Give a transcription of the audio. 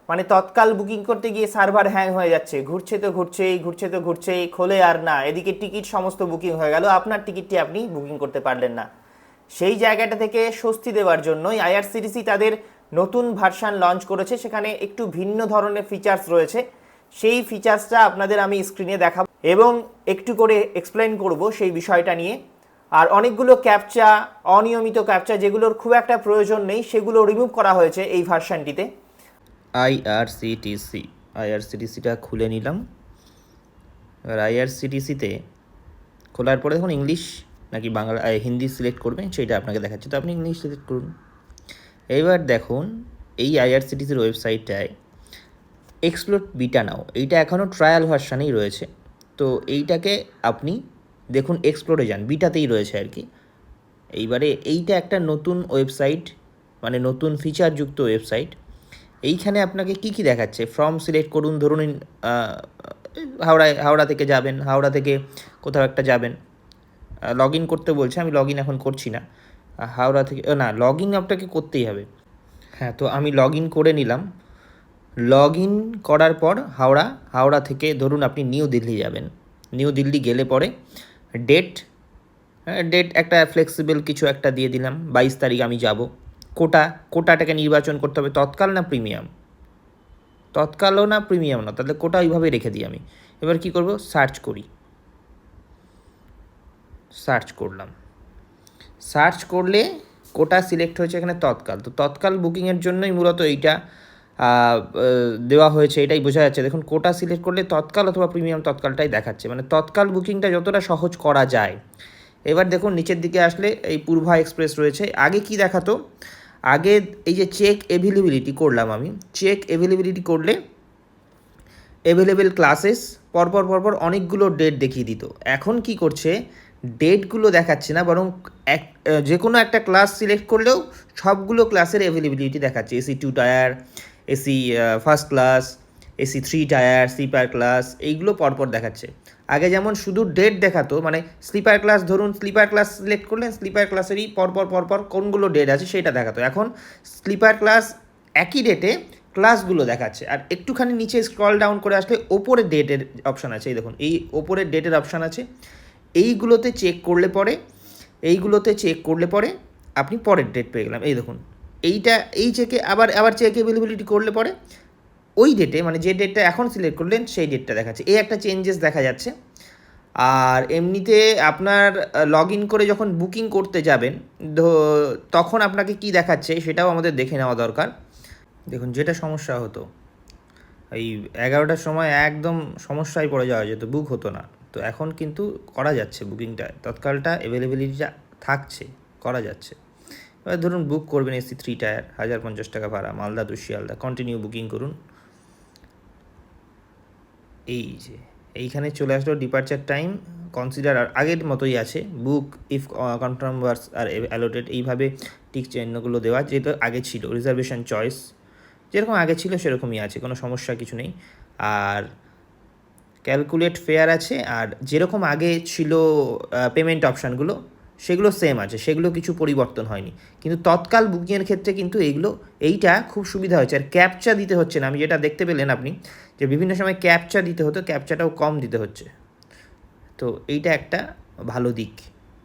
মানে তৎকাল বুকিং করতে গিয়ে সার্ভার হ্যাং হয়ে যাচ্ছে, ঘুরছে তো ঘুরছেই, ঘুরছে তো ঘুরছেই, খোলে আর না, এদিকে টিকিট সমস্ত বুকিং হয়ে গেল, আপনার টিকিটটি আপনি বুকিং করতে পারলেন না। সেই জায়গাটা থেকে স্বস্তি দেওয়ার জন্যই আইআরসিটিসি তাদের নতুন ভার্সান লঞ্চ করেছে, সেখানে একটু ভিন্ন ধরনের ফিচার্স রয়েছে। সেই ফিচার্সটা আপনাদের আমি স্ক্রিনে দেখাবো এবং একটু করে এক্সপ্লেন করব সেই বিষয়টা নিয়ে। আর অনেকগুলো ক্যাপচা, অনিয়মিত ক্যাপচা যেগুলোর খুব একটা প্রয়োজন নেই, সেগুলো রিমুভ করা হয়েছে এই ভার্সানটিতে। আইআরসিটিসিটা খুলে নিলাম। এবার আইআরসিটিসিতে খোলার পরে দেখুন ইংলিশ নাকি বাংলা হিন্দি সিলেক্ট করবেন সেটা আপনাকে দেখাচ্ছে, তো আপনি ইংলিশ সিলেক্ট করুন। এবার দেখুন এই আইআরসিটিসির ওয়েবসাইটটায় এক্সপ্লোর বিটা নাও, এইটা এখনও ট্রায়াল ভার্সানেই রয়েছে। তো এইটাকে আপনি দেখুন এক্সপ্লোরে যান, বিটাতেই রয়েছে আর কি। এইবারে এইটা একটা নতুন ওয়েবসাইট, মানে নতুন ফিচারযুক্ত ওয়েবসাইট। এইখানে আপনাকে কি কি দেখাচ্ছে, ফর্ম সিলেক্ট করুন। ধরুন হাওড়া থেকে যাবেন, হাওড়া থেকে কোথাও একটা যাবেন, লগ ইন করতে বলছে, আমি লগ ইন এখন করছি না। হাওড়া থেকে না, লগ ইন আপনাকে করতেই হবে। হ্যাঁ, তো আমি লগ ইন করে নিলাম। লগ ইন করার পর হাওড়া থেকে ধরুন আপনি নিউ দিল্লি যাবেন। নিউ দিল্লি গেলে পরে ডেট একটা ফ্লেক্সিবল কিছু একটা দিয়ে দিলাম, 22 তারিখ আমি যাব। কোটাটাকে নির্বাচন করতে হবে, তৎকাল না প্রিমিয়াম, তৎকালও না প্রিমিয়াম না, তাহলে কোটা ওইভাবেই রেখে দিই আমি। এবার কি করব, সার্চ করলাম। সার্চ করলে কোটা সিলেক্ট হয়েছে এখানে তৎকাল। তো তৎকাল বুকিংয়ের জন্যই মূলত এইটা দেওয়া হয়েছে, এটাই বোঝা যাচ্ছে। দেখুন কোটা সিলেক্ট করলে তৎকাল অথবা প্রিমিয়াম তৎকালটাই দেখাচ্ছে, মানে তৎকাল বুকিংটা যতটা সহজ করা যায়। এবার দেখুন নিচের দিকে আসলে এই পূর্ভা এক্সপ্রেস রয়েছে। আগে কি দেখাতো, আগে এই যে চেক অ্যাভেলেবিলিটি করলাম, আমি চেক অ্যাভেলেবিলিটি করলে অ্যাভেলেবেল ক্লাসেস পরপর অনেকগুলো ডেট দেখিয়ে দিত। এখন কি করছে, ডেটগুলো দেখাচ্ছে না, বরং যে কোনো একটা ক্লাস সিলেক্ট করলেও সবগুলো ক্লাসের অ্যাভেলেবিলিটি দেখাচ্ছে। AC 2 tier, AC first class, AC 3 tier, sleeper class, এইগুলো পরপর দেখাচ্ছে। আগে যেমন শুধু ডেট দেখাতো, মানে স্লিপার ক্লাস, ধরুন স্লিপার ক্লাস সিলেক্ট করলেন, স্লিপার ক্লাসেরই পরপর কোনগুলো ডেট আছে সেটা দেখাতো। এখন স্লিপার ক্লাস একই ডেটে ক্লাসগুলো দেখাচ্ছে। আর একটুখানি নিচে স্ক্রল ডাউন করে আসলে ওপরে ডেটের অপশান আছে, এই দেখুন এই ওপরে ডেটের অপশান আছে। এইগুলোতে চেক করলে পরে আপনি পরের ডেট পেয়ে গেলাম। এই দেখুন এই চেকে আবার চেক অ্যাভেলেবিলিটি করলে পরে ওই ডেটে, মানে যে ডেটটা এখন সিলেক্ট করলেন সেই ডেটটা দেখাচ্ছে। এই একটা চেঞ্জেস দেখা যাচ্ছে। আর এমনিতে আপনার লগ ইন করে যখন বুকিং করতে যাবেন তখন আপনাকে কি দেখাচ্ছে সেটাও আমাদের দেখে নেওয়া দরকার। দেখুন যেটা সমস্যা হতো, এই 11টার সময় একদম সমস্যায় পড়ে যাওয়া যেত, বুক হতো না। তো এখন কিন্তু করা যাচ্ছে বুকিংটা, তৎকালটা অ্যাভেলেবিলিটিটা থাকছে, করা যাচ্ছে। এবার ধরুন বুক করবেন এসি 3 টায়ার, 1050 টাকা ভাড়া, Malda to Sealdah, continue booking করুন। এই যে এইখানে চলে আসলো ডিপার্চার টাইম কনসিডার, আর আগের মতোই আছে, বুক ইফ কনফার্ম ওয়ার্স আর অ্যালোটেড, এইভাবে টিক চিহ্নগুলো দেওয়া যেটা আগে ছিল। রিজার্ভেশন চয়েস যেরকম আগে ছিল সেরকমই আছে, কোনো সমস্যা কিছু নেই। আর ক্যালকুলেট ফেয়ার আছে, আর যেরকম আগে ছিল পেমেন্ট অপশানগুলো সেগুলো সেম আছে, সেগুলো কিছু পরিবর্তন হয়নি। কিন্তু তৎকাল বুকিংয়ের ক্ষেত্রে কিন্তু এইটা খুব সুবিধা হয়েছে। আর ক্যাপচা দিতে হচ্ছে না, আমি যেটা দেখতে পেলেন আপনি যে বিভিন্ন সময় ক্যাপচা দিতে হতো, ক্যাপচাটাও কম দিতে হচ্ছে। তো এইটা একটা ভালো দিক।